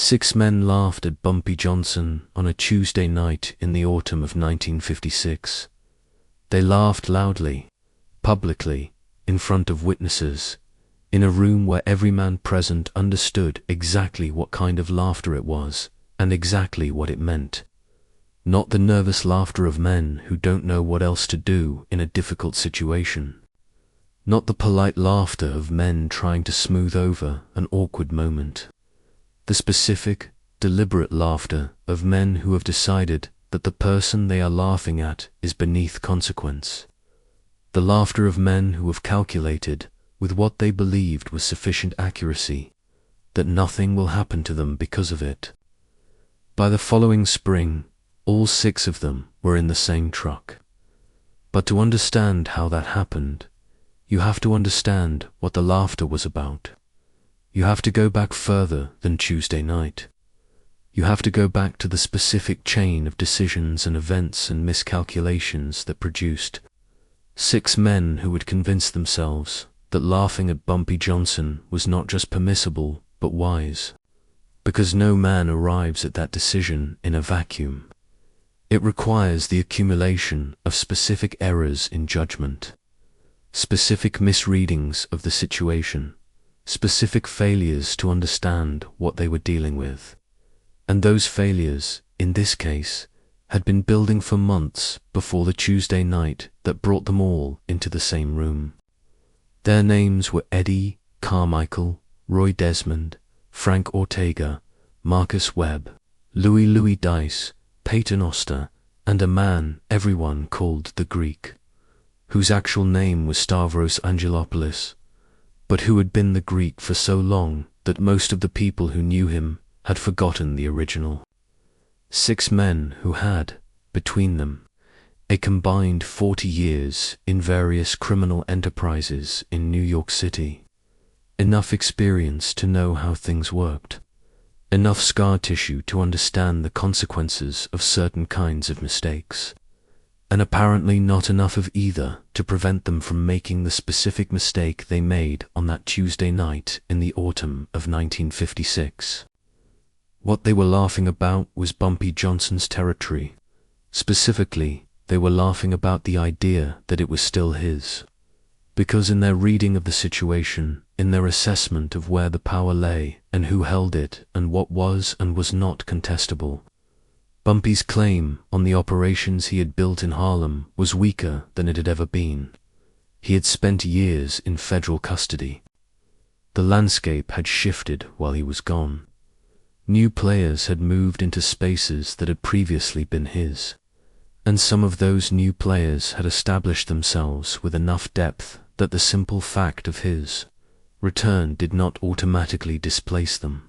6 men laughed at Bumpy Johnson on a Tuesday night in the autumn of 1956. They laughed loudly, publicly, in front of witnesses, in a room where every man present understood exactly what kind of laughter it was and exactly what it meant. Not the nervous laughter of men who don't know what else to do in a difficult situation. Not the polite laughter of men trying to smooth over an awkward moment. The specific, deliberate laughter of men who have decided that the person they are laughing at is beneath consequence. The laughter of men who have calculated, with what they believed was sufficient accuracy, that nothing will happen to them because of it. By the following spring, all 6 of them were in the same truck. But to understand how that happened, you have to understand what the laughter was about. You have to go back further than Tuesday night. You have to go back to the specific chain of decisions and events and miscalculations that produced 6 men who would convince themselves that laughing at Bumpy Johnson was not just permissible but wise. Because no man arrives at that decision in a vacuum. It requires the accumulation of specific errors in judgment, specific misreadings of the situation, specific failures to understand what they were dealing with. And those failures, in this case, had been building for months before the Tuesday night that brought them all into the same room. Their names were Eddie Carmichael, Roy Desmond, Frank Ortega, Marcus Webb, Louis Dice, Peyton Oster, and a man everyone called the Greek, whose actual name was Stavros Angelopoulos, but who had been the Greek for so long that most of the people who knew him had forgotten the original. 6 men who had, between them, a combined 40 years in various criminal enterprises in New York City, enough experience to know how things worked, enough scar tissue to understand the consequences of certain kinds of mistakes, and apparently not enough of either to prevent them from making the specific mistake they made on that Tuesday night in the autumn of 1956. What they were laughing about was Bumpy Johnson's territory. Specifically, they were laughing about the idea that it was still his. Because in their reading of the situation, in their assessment of where the power lay and who held it and what was and was not contestable, Bumpy's claim on the operations he had built in Harlem was weaker than it had ever been. He had spent years in federal custody. The landscape had shifted while he was gone. New players had moved into spaces that had previously been his, and some of those new players had established themselves with enough depth that the simple fact of his return did not automatically displace them.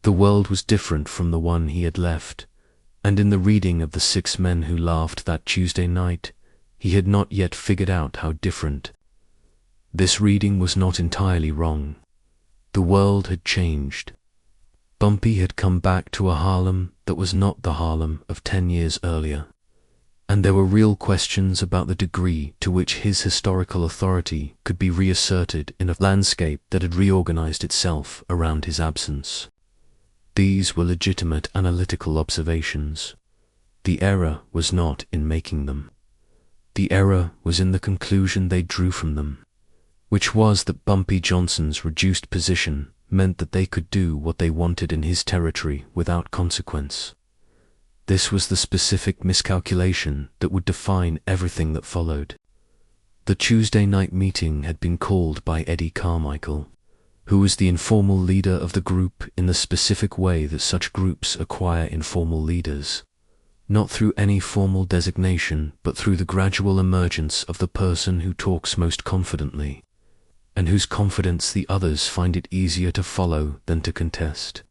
The world was different from the one he had left, and in the reading of the 6 men who laughed that Tuesday night, he had not yet figured out how different. This reading was not entirely wrong. The world had changed. Bumpy had come back to a Harlem that was not the Harlem of 10 years earlier, and there were real questions about the degree to which his historical authority could be reasserted in a landscape that had reorganized itself around his absence. These were legitimate analytical observations. The error was not in making them. The error was in the conclusion they drew from them, which was that Bumpy Johnson's reduced position meant that they could do what they wanted in his territory without consequence. This was the specific miscalculation that would define everything that followed. The Tuesday night meeting had been called by Eddie Carmichael, who was the informal leader of the group in the specific way that such groups acquire informal leaders, not through any formal designation but through the gradual emergence of the person who talks most confidently, and whose confidence the others find it easier to follow than to contest.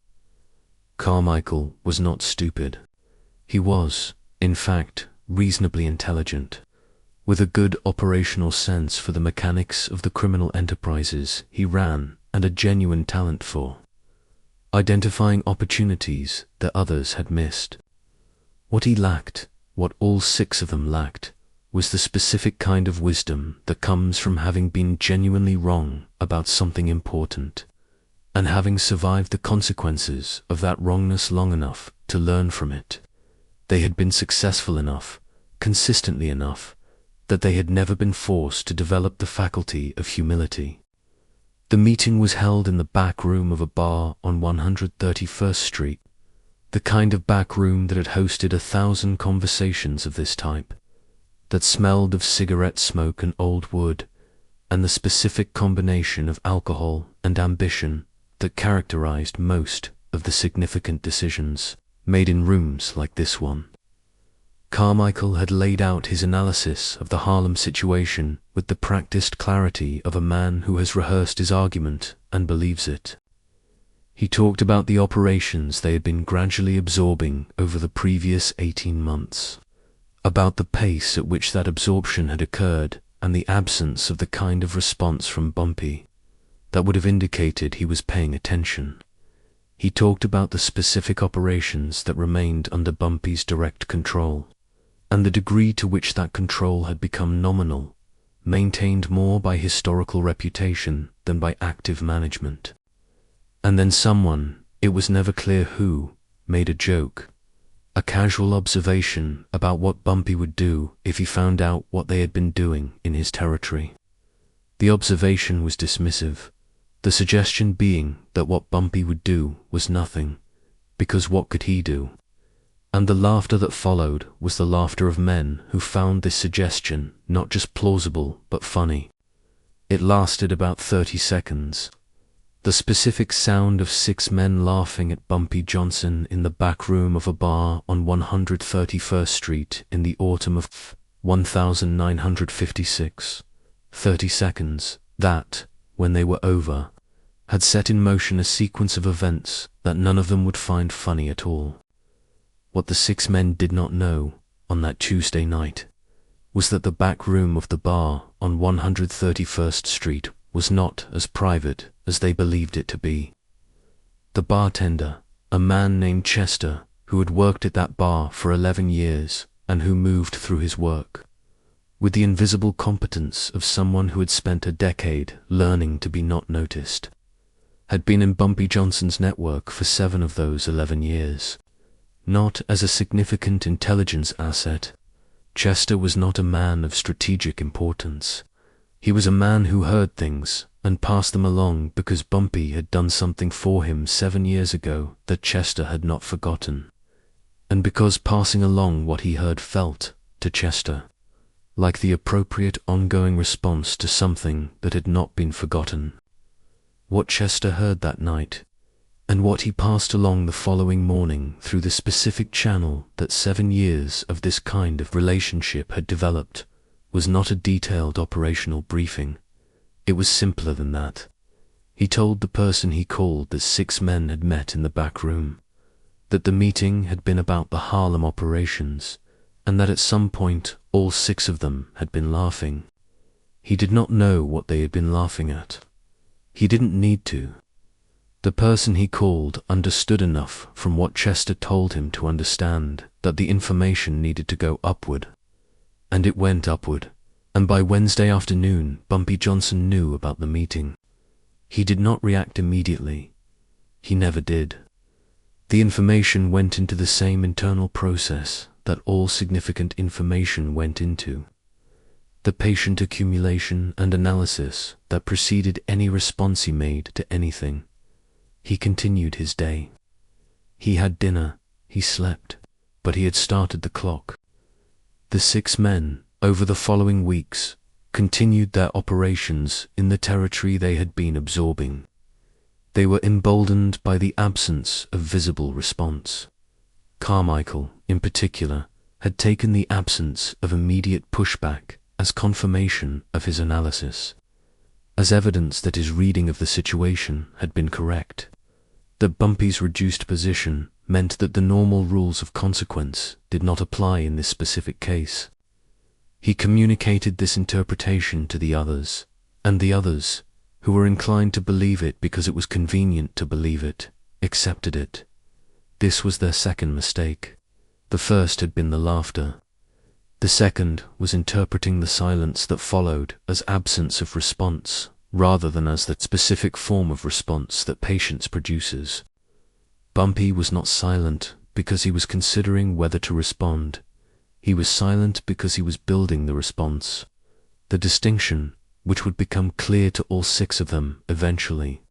Carmichael was not stupid. He was, in fact, reasonably intelligent, with a good operational sense for the mechanics of the criminal enterprises he ran and a genuine talent for identifying opportunities that others had missed. What he lacked, what all 6 of them lacked, was the specific kind of wisdom that comes from having been genuinely wrong about something important, and having survived the consequences of that wrongness long enough to learn from it, they had been successful enough, consistently enough, that they had never been forced to develop the faculty of humility. The meeting was held in the back room of a bar on 131st Street, the kind of back room that had hosted 1,000 conversations of this type, that smelled of cigarette smoke and old wood, and the specific combination of alcohol and ambition that characterized most of the significant decisions made in rooms like this one. Carmichael had laid out his analysis of the Harlem situation with the practiced clarity of a man who has rehearsed his argument and believes it. He talked about the operations they had been gradually absorbing over the previous 18 months, about the pace at which that absorption had occurred and the absence of the kind of response from Bumpy that would have indicated he was paying attention. He talked about the specific operations that remained under Bumpy's direct control, and the degree to which that control had become nominal, maintained more by historical reputation than by active management. And then someone, it was never clear who, made a joke, a casual observation about what Bumpy would do if he found out what they had been doing in his territory. The observation was dismissive, the suggestion being that what Bumpy would do was nothing, because what could he do? And the laughter that followed was the laughter of men who found this suggestion not just plausible but funny. It lasted about 30 seconds. The specific sound of 6 men laughing at Bumpy Johnson in the back room of a bar on 131st Street in the autumn of 1956. 30 seconds, that, when they were over, had set in motion a sequence of events that none of them would find funny at all. What the 6 men did not know, on that Tuesday night, was that the back room of the bar on 131st Street was not as private as they believed it to be. The bartender, a man named Chester, who had worked at that bar for 11 years and who moved through his work, with the invisible competence of someone who had spent a decade learning to be not noticed, had been in Bumpy Johnson's network for 7 of those 11 years. Not as a significant intelligence asset, Chester was not a man of strategic importance. He was a man who heard things and passed them along because Bumpy had done something for him 7 years ago that Chester had not forgotten, and because passing along what he heard felt, to Chester, like the appropriate ongoing response to something that had not been forgotten. What Chester heard that night, and what he passed along the following morning through the specific channel that 7 years of this kind of relationship had developed, was not a detailed operational briefing. It was simpler than that. He told the person he called that 6 men had met in the back room, that the meeting had been about the Harlem operations, and that at some point all 6 of them had been laughing. He did not know what they had been laughing at. He didn't need to. The person he called understood enough from what Chester told him to understand that the information needed to go upward. And it went upward, and by Wednesday afternoon Bumpy Johnson knew about the meeting. He did not react immediately. He never did. The information went into the same internal process that all significant information went into. The patient accumulation and analysis that preceded any response he made to anything. He continued his day. He had dinner, he slept, but he had started the clock. The 6 men, over the following weeks, continued their operations in the territory they had been absorbing. They were emboldened by the absence of visible response. Carmichael, in particular, had taken the absence of immediate pushback as confirmation of his analysis, as evidence that his reading of the situation had been correct, that Bumpy's reduced position meant that the normal rules of consequence did not apply in this specific case. He communicated this interpretation to the others, and the others, who were inclined to believe it because it was convenient to believe it, accepted it. This was their second mistake. The first had been the laughter. The second was interpreting the silence that followed as absence of response rather than as the specific form of response that patience produces. Bumpy was not silent because he was considering whether to respond. He was silent because he was building the response. The distinction, which would become clear to all six of them eventually,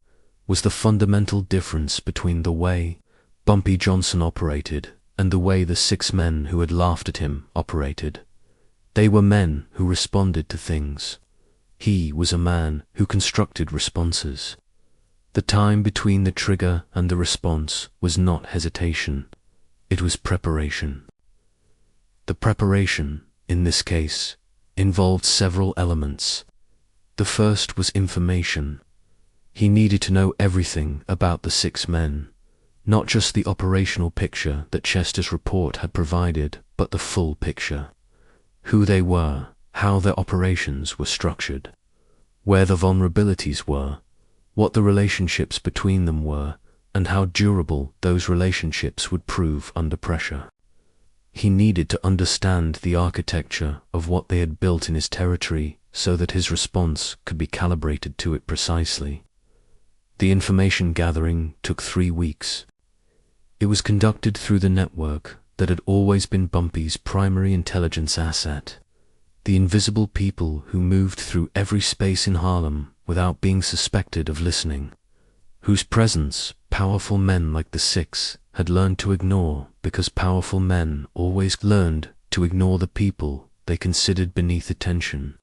was the fundamental difference between the way Bumpy Johnson operated and the way the six men who had laughed at him operated. They were men who responded to things. He was a man who constructed responses. The time between the trigger and the response was not hesitation. It was preparation. The preparation, in this case, involved several elements. The first was information. He needed to know everything about the six men, not just the operational picture that Chester's report had provided, but the full picture. Who they were, how their operations were structured, where the vulnerabilities were, what the relationships between them were, and how durable those relationships would prove under pressure. He needed to understand the architecture of what they had built in his territory so that his response could be calibrated to it precisely. The information gathering took 3 weeks. It was conducted through the network that had always been Bumpy's primary intelligence asset, the invisible people who moved through every space in Harlem without being suspected of listening, whose presence powerful men like the Six had learned to ignore because powerful men always learned to ignore the people they considered beneath attention.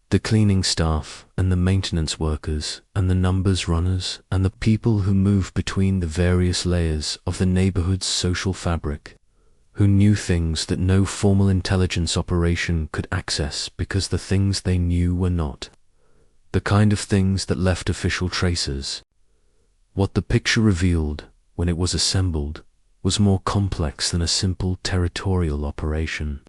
The cleaning staff and the maintenance workers and the numbers runners and the people who moved between the various layers of the neighborhood's social fabric, who knew things that no formal intelligence operation could access because the things they knew were not the kind of things that left official traces. What the picture revealed when it was assembled was more complex than a simple territorial operation.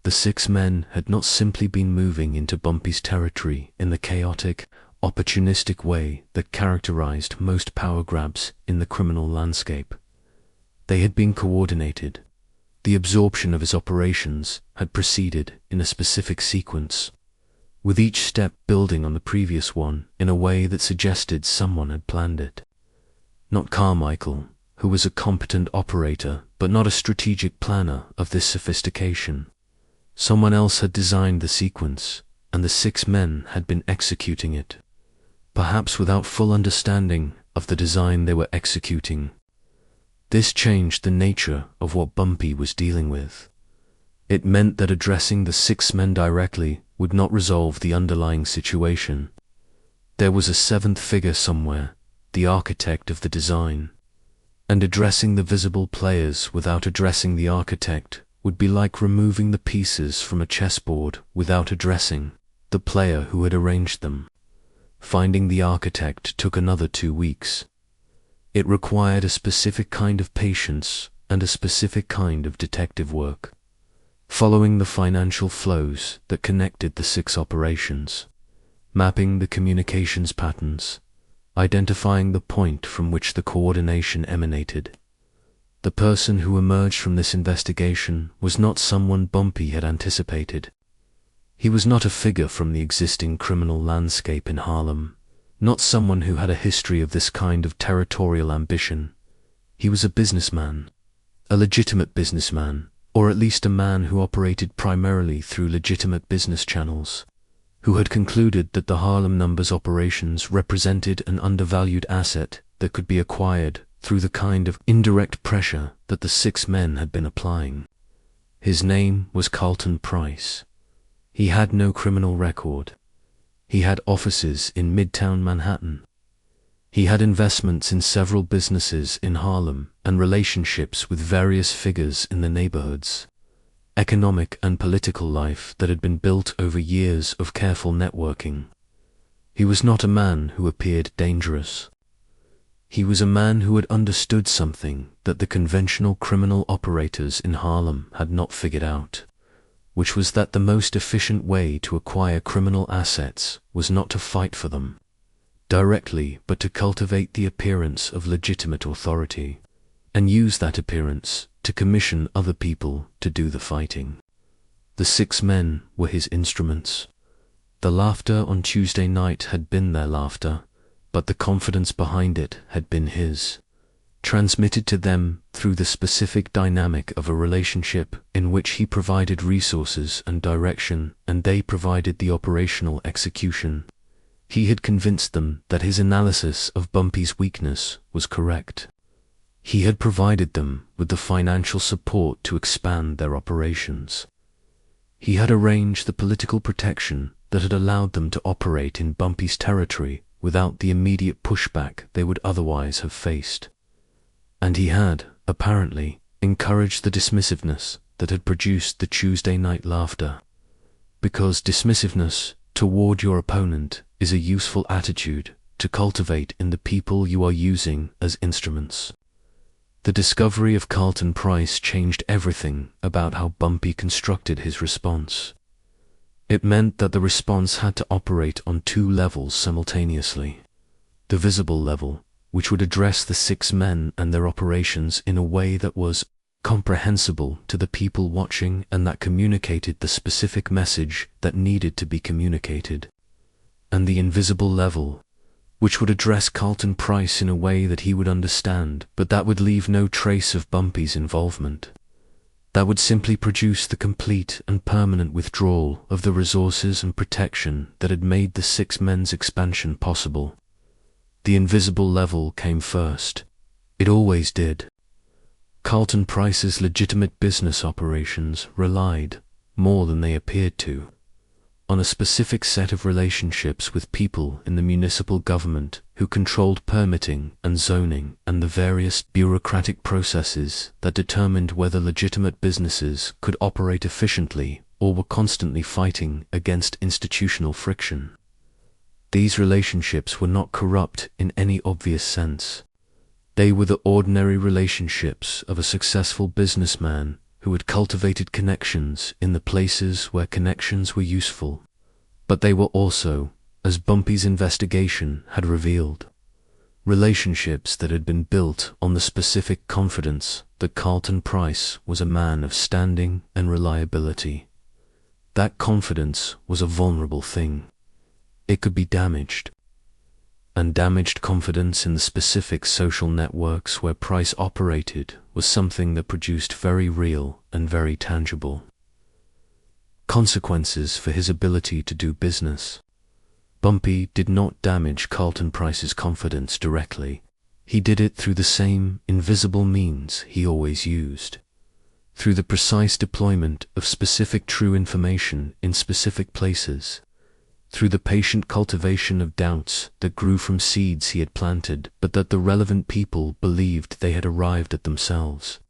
The six men had not simply been moving into Bumpy's territory in the chaotic, opportunistic way that characterized most power grabs in the criminal landscape. They had been coordinated. The absorption of his operations had proceeded in a specific sequence, with each step building on the previous one in a way that suggested someone had planned it. Not Carmichael, who was a competent operator but not a strategic planner of this sophistication. Someone else had designed the sequence, and the six men had been executing it, perhaps without full understanding of the design they were executing. This changed the nature of what Bumpy was dealing with. It meant that addressing the six men directly would not resolve the underlying situation. There was a seventh figure somewhere, the architect of the design, and addressing the visible players without addressing the architect would be like removing the pieces from a chessboard without addressing the player who had arranged them. Finding the architect took another 2 weeks. It required a specific kind of patience and a specific kind of detective work, following the financial flows that connected the six operations, mapping the communications patterns, identifying the point from which the coordination emanated. The person who emerged from this investigation was not someone Bumpy had anticipated. He was not a figure from the existing criminal landscape in Harlem, not someone who had a history of this kind of territorial ambition. He was a businessman, a legitimate businessman, or at least a man who operated primarily through legitimate business channels, who had concluded that the Harlem Numbers operations represented an undervalued asset that could be acquired through the kind of indirect pressure that the six men had been applying. His name was Carlton Price. He had no criminal record. He had offices in Midtown Manhattan. He had investments in several businesses in Harlem and relationships with various figures in the neighborhoods. Economic and political life that had been built over years of careful networking. He was not a man who appeared dangerous. He was a man who had understood something that the conventional criminal operators in Harlem had not figured out, which was that the most efficient way to acquire criminal assets was not to fight for them directly, but to cultivate the appearance of legitimate authority, and use that appearance to commission other people to do the fighting. The six men were his instruments. The laughter on Tuesday night had been their laughter, but the confidence behind it had been his, transmitted to them through the specific dynamic of a relationship in which he provided resources and direction and they provided the operational execution. He had convinced them that his analysis of Bumpy's weakness was correct. He had provided them with the financial support to expand their operations. He had arranged the political protection that had allowed them to operate in Bumpy's territory without the immediate pushback they would otherwise have faced. And he had, apparently, encouraged the dismissiveness that had produced the Tuesday night laughter. Because dismissiveness toward your opponent is a useful attitude to cultivate in the people you are using as instruments. The discovery of Carlton Price changed everything about how Bumpy constructed his response. It meant that the response had to operate on two levels simultaneously. The visible level, which would address the 6 men and their operations in a way that was comprehensible to the people watching and that communicated the specific message that needed to be communicated. And the invisible level, which would address Carlton Price in a way that he would understand, but that would leave no trace of Bumpy's involvement. That would simply produce the complete and permanent withdrawal of the resources and protection that had made the 6 men's expansion possible. The invisible level came first. It always did. Carlton Price's legitimate business operations relied, more than they appeared to, on a specific set of relationships with people in the municipal government who controlled permitting and zoning and the various bureaucratic processes that determined whether legitimate businesses could operate efficiently or were constantly fighting against institutional friction. These relationships were not corrupt in any obvious sense. They were the ordinary relationships of a successful businessman who had cultivated connections in the places where connections were useful. But they were also, as Bumpy's investigation had revealed, relationships that had been built on the specific confidence that Carlton Price was a man of standing and reliability. That confidence was a vulnerable thing. It could be damaged. And damaged confidence in the specific social networks where Price operated was something that produced very real and very tangible consequences for his ability to do business. Bumpy did not damage Carlton Price's confidence directly. He did it through the same invisible means he always used, through the precise deployment of specific true information in specific places, through the patient cultivation of doubts that grew from seeds he had planted but that the relevant people believed they had arrived at themselves.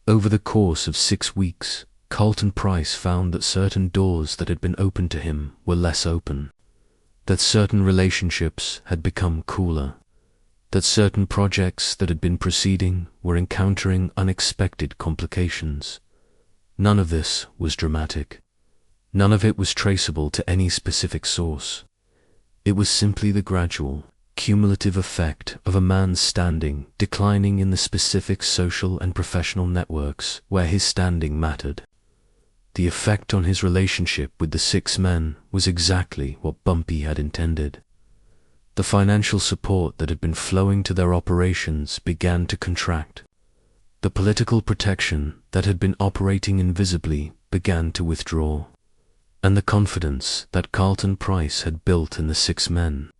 Over the course of 6 weeks, Carlton Price found that certain doors that had been open to him were less open, that certain relationships had become cooler, that certain projects that had been proceeding were encountering unexpected complications. None of this was dramatic. None of it was traceable to any specific source. It was simply the gradual, cumulative effect of a man's standing declining in the specific social and professional networks where his standing mattered. The effect on his relationship with the 6 men was exactly what Bumpy had intended. The financial support that had been flowing to their operations began to contract. The political protection that had been operating invisibly began to withdraw. And the confidence that Carlton Price had built in the 6 men,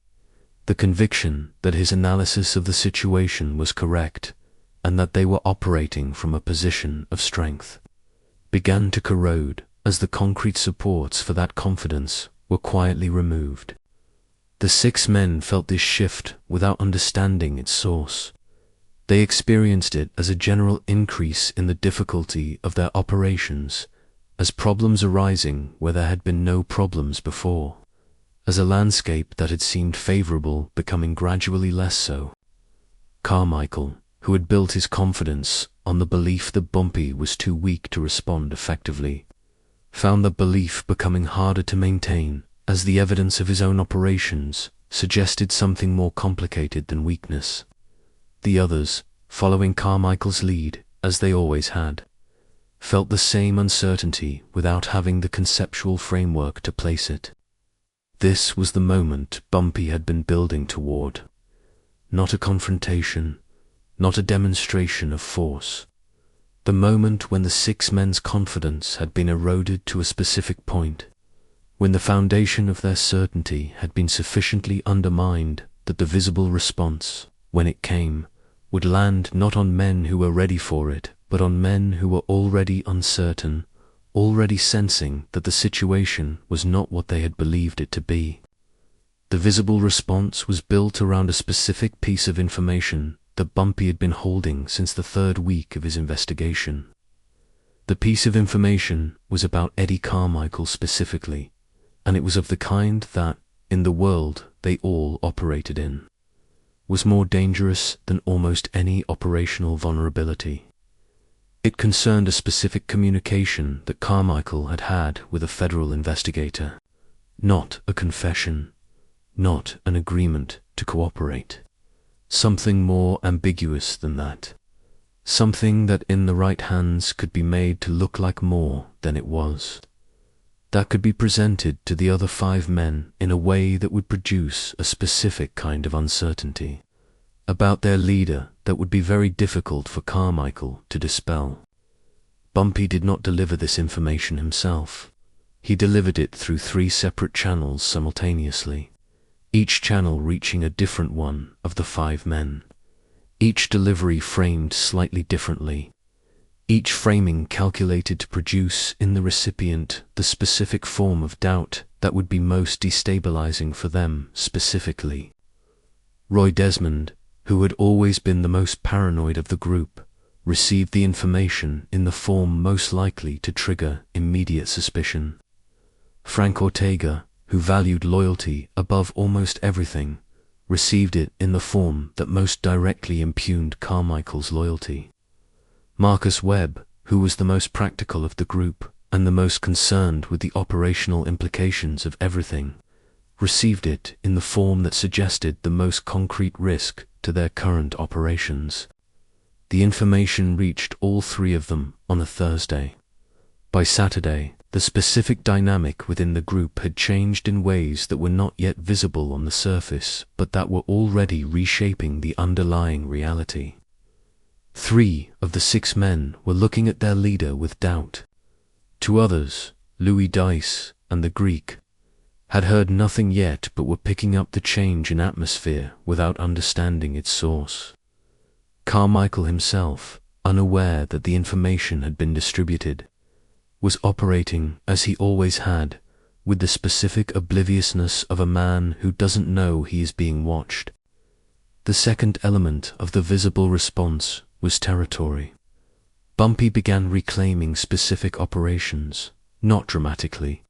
the conviction that his analysis of the situation was correct and that they were operating from a position of strength, began to corrode as the concrete supports for that confidence were quietly removed. The 6 men felt this shift without understanding its source. They experienced it as a general increase in the difficulty of their operations, as problems arising where there had been no problems before, as a landscape that had seemed favorable becoming gradually less so. Carmichael, who had built his confidence on the belief that Bumpy was too weak to respond effectively, found that belief becoming harder to maintain as the evidence of his own operations suggested something more complicated than weakness. The others, following Carmichael's lead, as they always had, felt the same uncertainty without having the conceptual framework to place it. This was the moment Bumpy had been building toward. Not a confrontation, not a demonstration of force. The moment when the six men's confidence had been eroded to a specific point, when the foundation of their certainty had been sufficiently undermined that the visible response, when it came, would land not on men who were ready for it, but on men who were already uncertain, already sensing that the situation was not what they had believed it to be. The visible response was built around a specific piece of information that Bumpy had been holding since the third week of his investigation. The piece of information was about Eddie Carmichael specifically, and it was of the kind that, in the world they all operated in, was more dangerous than almost any operational vulnerability. It concerned a specific communication that Carmichael had had with a federal investigator, not a confession, not an agreement to cooperate. Something more ambiguous than that. Something that in the right hands could be made to look like more than it was. That could be presented to the other 5 men in a way that would produce a specific kind of uncertainty about their leader that would be very difficult for Carmichael to dispel. Bumpy did not deliver this information himself. He delivered it through 3 separate channels simultaneously, each channel reaching a different one of the 5 men, each delivery framed slightly differently, each framing calculated to produce in the recipient the specific form of doubt that would be most destabilizing for them specifically. Roy Desmond, who had always been the most paranoid of the group, received the information in the form most likely to trigger immediate suspicion. Frank Ortega, who valued loyalty above almost everything, received it in the form that most directly impugned Carmichael's loyalty. Marcus Webb, who was the most practical of the group and the most concerned with the operational implications of everything, received it in the form that suggested the most concrete risk to their current operations. The information reached all 3 of them on a Thursday. By Saturday, the specific dynamic within the group had changed in ways that were not yet visible on the surface, but that were already reshaping the underlying reality. 3 of the 6 men were looking at their leader with doubt. 2 others, Louis Dice and the Greek, had heard nothing yet but were picking up the change in atmosphere without understanding its source. Carmichael himself, unaware that the information had been distributed, was operating as he always had, with the specific obliviousness of a man who doesn't know he is being watched. The second element of the visible response was territory. Bumpy began reclaiming specific operations, not dramatically,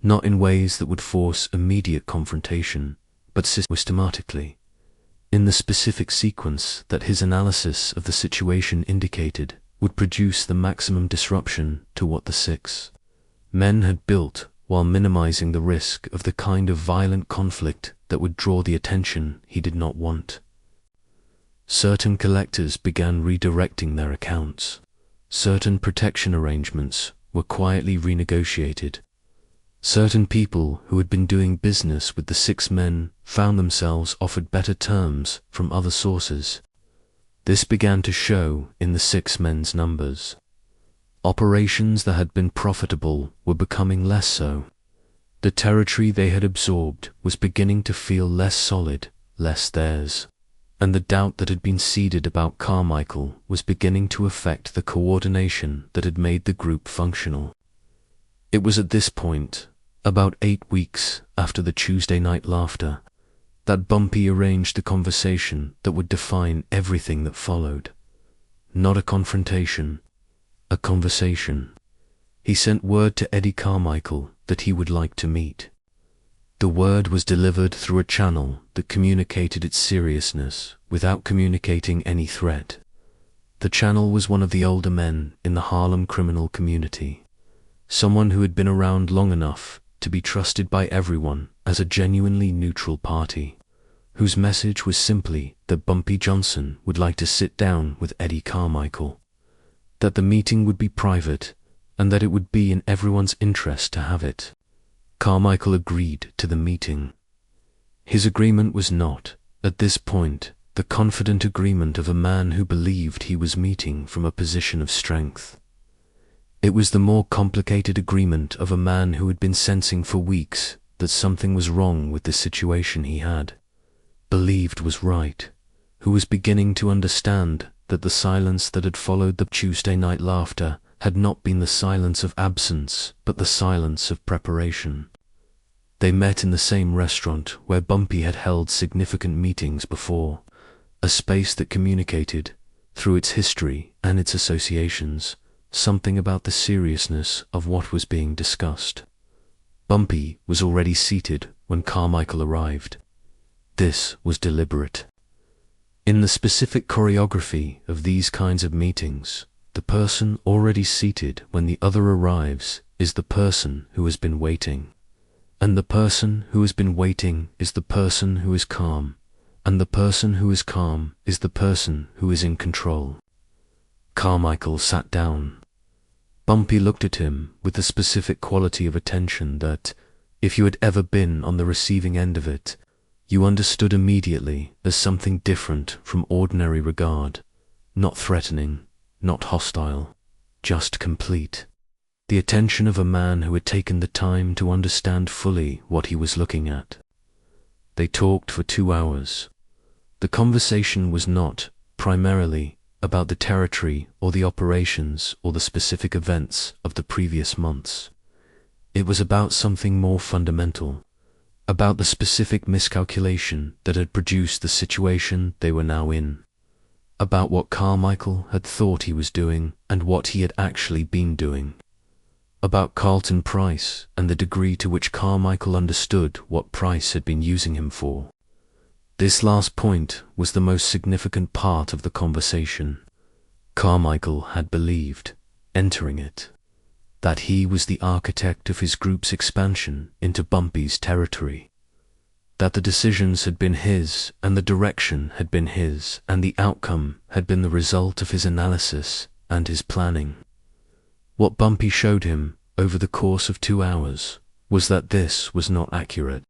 not in ways that would force immediate confrontation, but systematically, in the specific sequence that his analysis of the situation indicated would produce the maximum disruption to what the 6 men had built while minimizing the risk of the kind of violent conflict that would draw the attention he did not want. Certain collectors began redirecting their accounts. Certain protection arrangements were quietly renegotiated. Certain people who had been doing business with the 6 men found themselves offered better terms from other sources. This began to show in the 6 men's numbers. Operations that had been profitable were becoming less so. The territory they had absorbed was beginning to feel less solid, less theirs, and the doubt that had been seeded about Carmichael was beginning to affect the coordination that had made the group functional. It was at this point, about 8 weeks after the Tuesday night laughter, that Bumpy arranged the conversation that would define everything that followed. Not a confrontation, a conversation. He sent word to Eddie Carmichael that he would like to meet. The word was delivered through a channel that communicated its seriousness without communicating any threat. The channel was one of the older men in the Harlem criminal community, someone who had been around long enough to be trusted by everyone as a genuinely neutral party, whose message was simply that Bumpy Johnson would like to sit down with Eddie Carmichael, that the meeting would be private, and that it would be in everyone's interest to have it. Carmichael agreed to the meeting. His agreement was not, at this point, the confident agreement of a man who believed he was meeting from a position of strength. It was the more complicated agreement of a man who had been sensing for weeks that something was wrong with the situation he had, believed was right, who was beginning to understand that the silence that had followed the Tuesday night laughter had not been the silence of absence, but the silence of preparation. They met in the same restaurant where Bumpy had held significant meetings before, a space that communicated, through its history and its associations, something about the seriousness of what was being discussed. Bumpy was already seated when Carmichael arrived. This was deliberate. In the specific choreography of these kinds of meetings, the person already seated when the other arrives is the person who has been waiting. And the person who has been waiting is the person who is calm, and the person who is calm is the person who is in control. Carmichael sat down. Bumpy looked at him with the specific quality of attention that, if you had ever been on the receiving end of it, you understood immediately as something different from ordinary regard, not threatening, not hostile, just complete. The attention of a man who had taken the time to understand fully what he was looking at. They talked for 2 hours. The conversation was not, primarily, about the territory or the operations or the specific events of the previous months. It was about something more fundamental, about the specific miscalculation that had produced the situation they were now in, about what Carmichael had thought he was doing and what he had actually been doing, about Carlton Price and the degree to which Carmichael understood what Price had been using him for. This last point was the most significant part of the conversation. Carmichael had believed, entering it, that he was the architect of his group's expansion into Bumpy's territory, that the decisions had been his and the direction had been his and the outcome had been the result of his analysis and his planning. What Bumpy showed him over the course of 2 hours was that this was not accurate,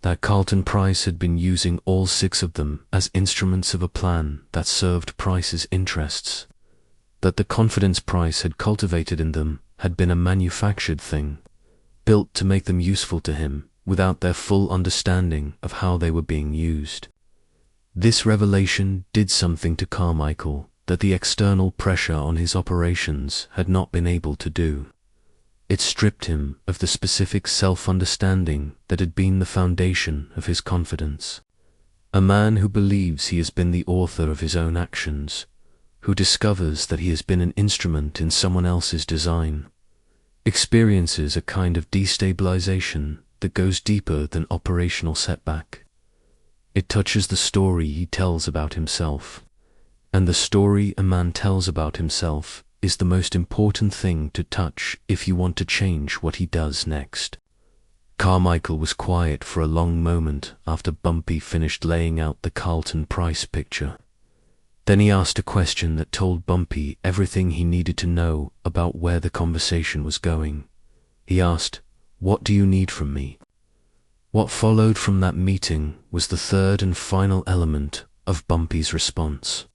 that Carlton Price had been using all 6 of them as instruments of a plan that served Price's interests, that the confidence Price had cultivated in them had been a manufactured thing, built to make them useful to him without their full understanding of how they were being used. This revelation did something to Carmichael that the external pressure on his operations had not been able to do. It stripped him of the specific self-understanding that had been the foundation of his confidence. A man who believes he has been the author of his own actions, who discovers that he has been an instrument in someone else's design, experiences a kind of destabilization that goes deeper than operational setback. It touches the story he tells about himself, and the story a man tells about himself is the most important thing to touch if you want to change what he does next. Carmichael was quiet for a long moment after Bumpy finished laying out the Carlton Price picture. Then he asked a question that told Bumpy everything he needed to know about where the conversation was going. He asked, "What do you need from me?" What followed from that meeting was the third and final element of Bumpy's response.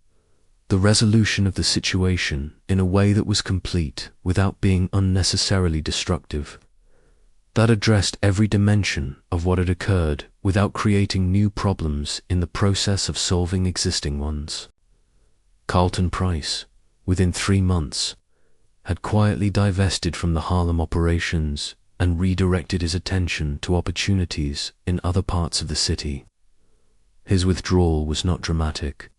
The resolution of the situation in a way that was complete without being unnecessarily destructive. That addressed every dimension of what had occurred without creating new problems in the process of solving existing ones. Carlton Price, within 3 months, had quietly divested from the Harlem operations and redirected his attention to opportunities in other parts of the city. His withdrawal was not dramatic.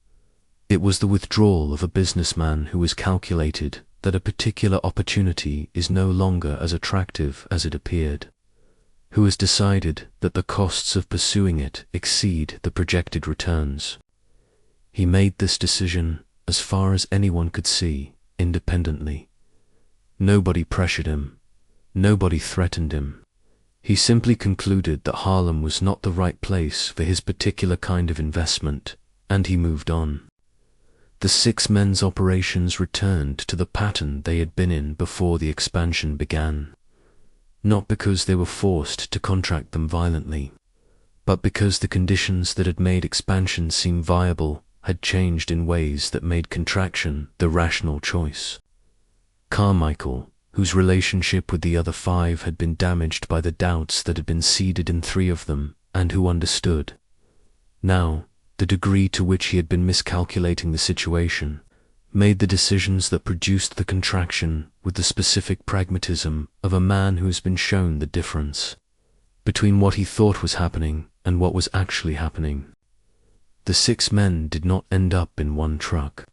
It was the withdrawal of a businessman who has calculated that a particular opportunity is no longer as attractive as it appeared, who has decided that the costs of pursuing it exceed the projected returns. He made this decision, as far as anyone could see, independently. Nobody pressured him. Nobody threatened him. He simply concluded that Harlem was not the right place for his particular kind of investment, and he moved on. The 6 men's operations returned to the pattern they had been in before the expansion began. not because they were forced to contract them violently, but because the conditions that had made expansion seem viable had changed in ways that made contraction the rational choice. Carmichael, whose relationship with the other 5 had been damaged by the doubts that had been seeded in 3 of them, and who understood, now, the degree to which he had been miscalculating the situation, made the decisions that produced the contraction with the specific pragmatism of a man who has been shown the difference between what he thought was happening and what was actually happening. The 6 men did not end up in one truck.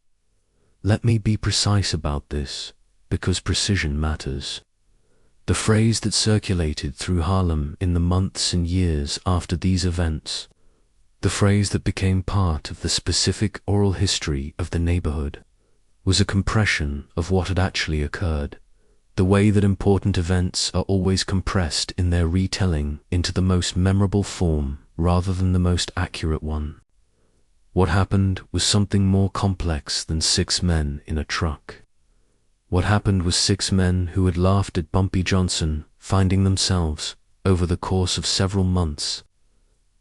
Let me be precise about this, because precision matters. The phrase that circulated through Harlem in the months and years after these events, the phrase that became part of the specific oral history of the neighborhood, was a compression of what had actually occurred, the way that important events are always compressed in their retelling into the most memorable form rather than the most accurate one. What happened was something more complex than 6 men in a truck. What happened was 6 men who had laughed at Bumpy Johnson finding themselves, over the course of several months,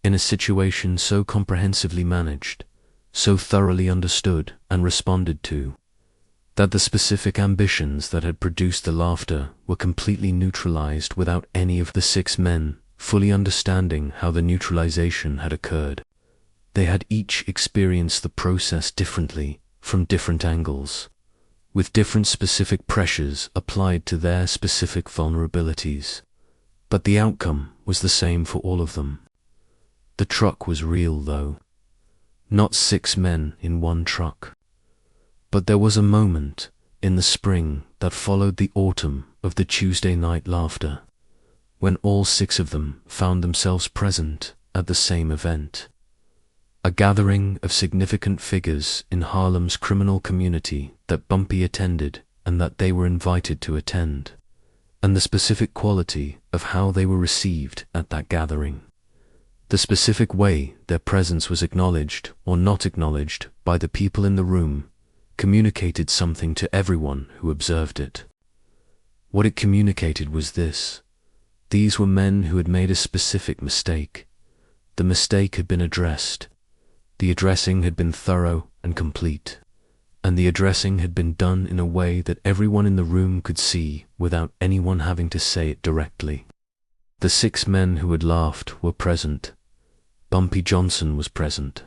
in a situation so comprehensively managed, so thoroughly understood and responded to, that the specific ambitions that had produced the laughter were completely neutralized without any of the 6 men fully understanding how the neutralization had occurred. They had each experienced the process differently, from different angles, with different specific pressures applied to their specific vulnerabilities, but the outcome was the same for all of them. The truck was real, though. Not 6 men in one truck. But there was a moment in the spring that followed the autumn of the Tuesday night laughter, when all 6 of them found themselves present at the same event. A gathering of significant figures in Harlem's criminal community that Bumpy attended and that they were invited to attend, and the specific quality of how they were received at that gathering. The specific way their presence was acknowledged or not acknowledged by the people in the room communicated something to everyone who observed it. What it communicated was this: these were men who had made a specific mistake. The mistake had been addressed. The addressing had been thorough and complete, and the addressing had been done in a way that everyone in the room could see without anyone having to say it directly. The 6 men who had laughed were present. Bumpy Johnson was present,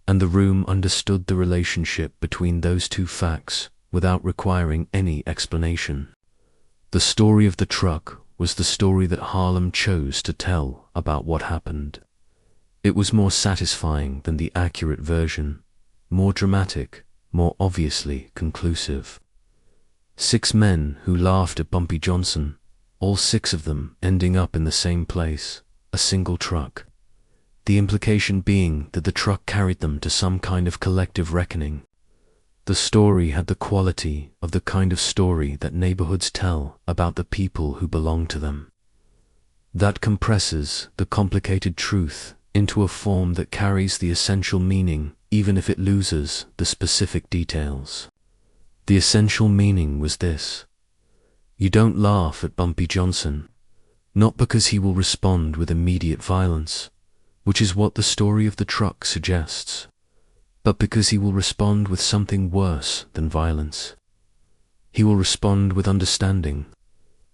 and the room understood the relationship between those 2 facts without requiring any explanation. The story of the truck was the story that Harlem chose to tell about what happened. It was more satisfying than the accurate version, more dramatic, more obviously conclusive. 6 men who laughed at Bumpy Johnson, all 6 of them ending up in the same place, a single truck. The implication being that the truck carried them to some kind of collective reckoning. The story had the quality of the kind of story that neighborhoods tell about the people who belong to them. That compresses the complicated truth into a form that carries the essential meaning even if it loses the specific details. The essential meaning was this: you don't laugh at Bumpy Johnson, not because he will respond with immediate violence, which is what the story of the truck suggests, but because he will respond with something worse than violence. He will respond with understanding.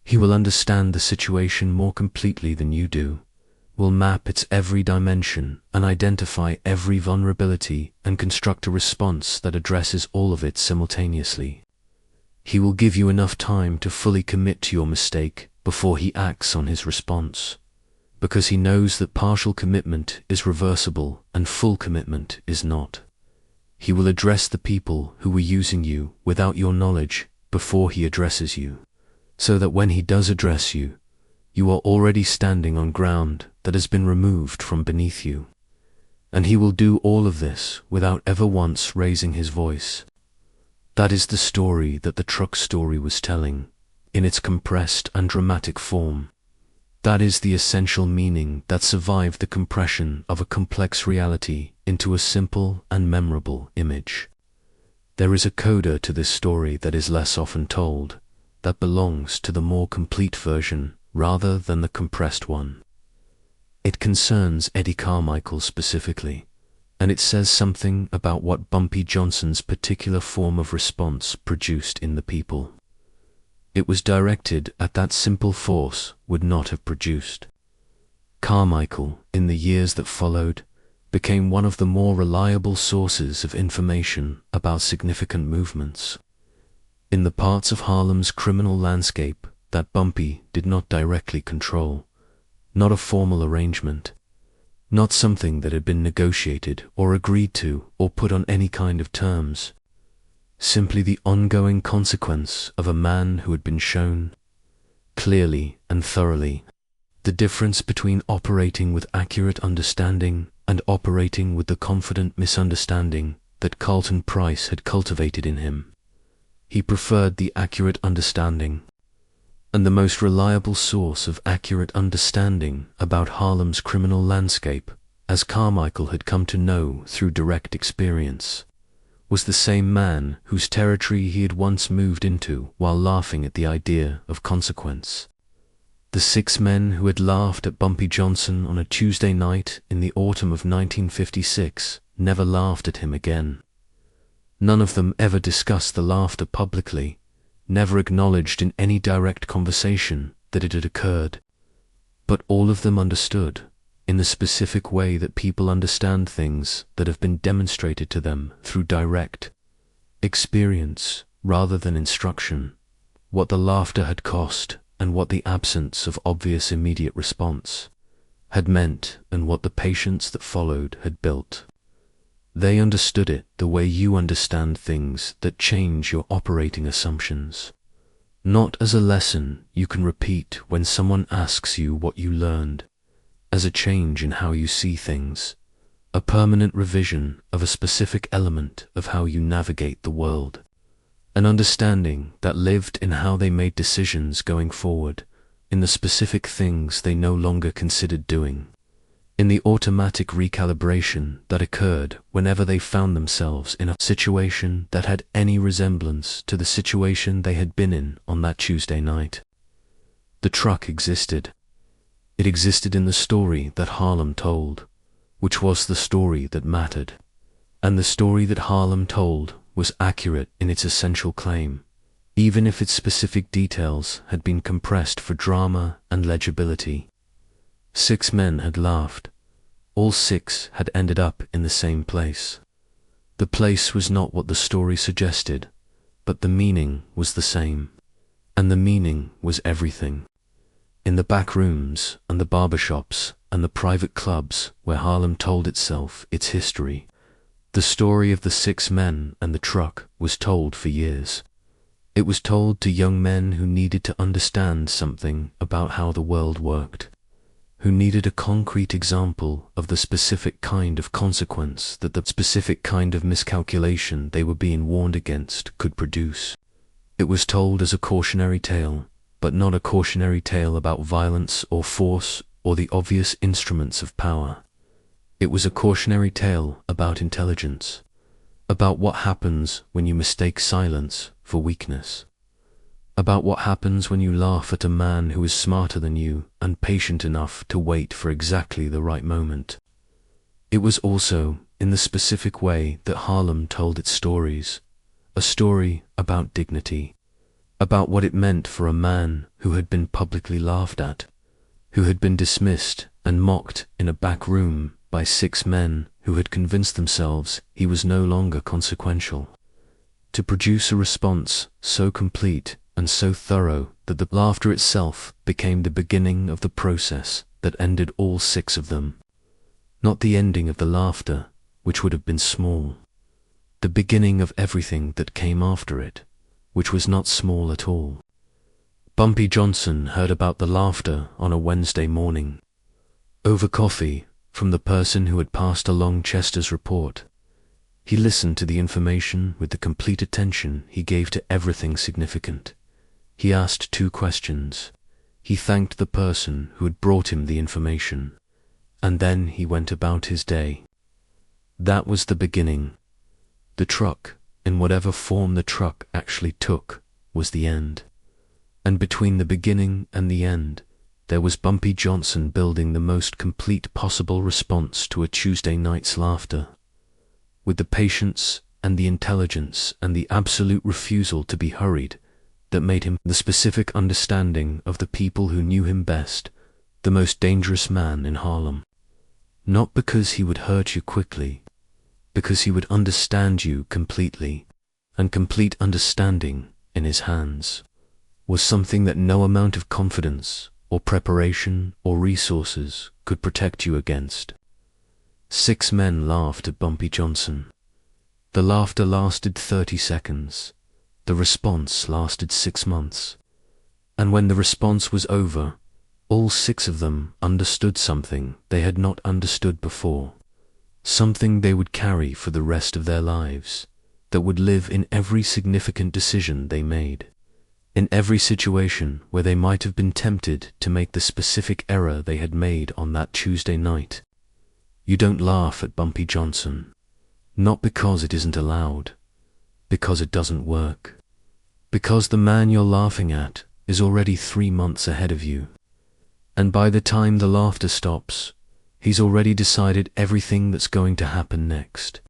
He will understand the situation more completely than you do, will map its every dimension and identify every vulnerability and construct a response that addresses all of it simultaneously. He will give you enough time to fully commit to your mistake before he acts on his response, because he knows that partial commitment is reversible and full commitment is not. He will address the people who were using you without your knowledge before he addresses you, so that when he does address you, you are already standing on ground that has been removed from beneath you. And he will do all of this without ever once raising his voice. That is the story that the truck story was telling, in its compressed and dramatic form. That is the essential meaning that survived the compression of a complex reality into a simple and memorable image. There is a coda to this story that is less often told, that belongs to the more complete version, rather than the compressed one. It concerns Eddie Carmichael specifically, and it says something about what Bumpy Johnson's particular form of response produced in the people. It was directed at that simple force would not have produced. Carmichael, in the years that followed, became one of the more reliable sources of information about significant movements in the parts of Harlem's criminal landscape that Bumpy did not directly control, not a formal arrangement, not something that had been negotiated or agreed to or put on any kind of terms, simply the ongoing consequence of a man who had been shown, clearly and thoroughly, the difference between operating with accurate understanding and operating with the confident misunderstanding that Carlton Price had cultivated in him. He preferred the accurate understanding, and the most reliable source of accurate understanding about Harlem's criminal landscape, as Carmichael had come to know through direct experience, was the same man whose territory he had once moved into while laughing at the idea of consequence. The 6 men who had laughed at Bumpy Johnson on a Tuesday night in the autumn of 1956 never laughed at him again. None of them ever discussed the laughter publicly, never acknowledged in any direct conversation that it had occurred, but all of them understood, in the specific way that people understand things that have been demonstrated to them through direct experience rather than instruction, what the laughter had cost and what the absence of obvious immediate response had meant and what the patience that followed had built. They understood it the way you understand things that change your operating assumptions, not as a lesson you can repeat when someone asks you what you learned, as a change in how you see things, a permanent revision of a specific element of how you navigate the world, an understanding that lived in how they made decisions going forward, in the specific things they no longer considered doing, in the automatic recalibration that occurred whenever they found themselves in a situation that had any resemblance to the situation they had been in on that Tuesday night. The truck existed. It existed in the story that Harlem told, which was the story that mattered, and the story that Harlem told was accurate in its essential claim, even if its specific details had been compressed for drama and legibility. 6 men had laughed. All 6 had ended up in the same place. The place was not what the story suggested, but the meaning was the same, and the meaning was everything. In the back rooms and the barbershops and the private clubs where Harlem told itself its history, the story of the 6 men and the truck was told for years. It was told to young men who needed to understand something about how the world worked, who needed a concrete example of the specific kind of consequence that the specific kind of miscalculation they were being warned against could produce. It was told as a cautionary tale, but not a cautionary tale about violence or force or the obvious instruments of power. It was a cautionary tale about intelligence, about what happens when you mistake silence for weakness, about what happens when you laugh at a man who is smarter than you and patient enough to wait for exactly the right moment. It was also, in the specific way that Harlem told its stories, a story about dignity, about what it meant for a man who had been publicly laughed at, who had been dismissed and mocked in a back room by 6 men who had convinced themselves he was no longer consequential, to produce a response so complete and so thorough that the laughter itself became the beginning of the process that ended all 6 of them. Not the ending of the laughter, which would have been small, the beginning of everything that came after it, which was not small at all. Bumpy Johnson heard about the laughter on a Wednesday morning, over coffee, from the person who had passed along Chester's report. He listened to the information with the complete attention he gave to everything significant. He asked 2 questions. He thanked the person who had brought him the information, and then he went about his day. That was the beginning. The truck, in whatever form the truck actually took, was the end. And between the beginning and the end, there was Bumpy Johnson building the most complete possible response to a Tuesday night's laughter, with the patience and the intelligence and the absolute refusal to be hurried that made him the specific understanding of the people who knew him best, the most dangerous man in Harlem. Not because he would hurt you quickly, because he would understand you completely, and complete understanding in his hands was something that no amount of confidence or preparation or resources could protect you against. 6 men laughed at Bumpy Johnson. The laughter lasted 30 seconds. The response lasted 6 months. And when the response was over, all 6 of them understood something they had not understood before, something they would carry for the rest of their lives, that would live in every significant decision they made, in every situation where they might have been tempted to make the specific error they had made on that Tuesday night. You don't laugh at Bumpy Johnson, not because it isn't allowed, because it doesn't work, because the man you're laughing at is already 3 months ahead of you, and by the time the laughter stops, he's already decided everything that's going to happen next.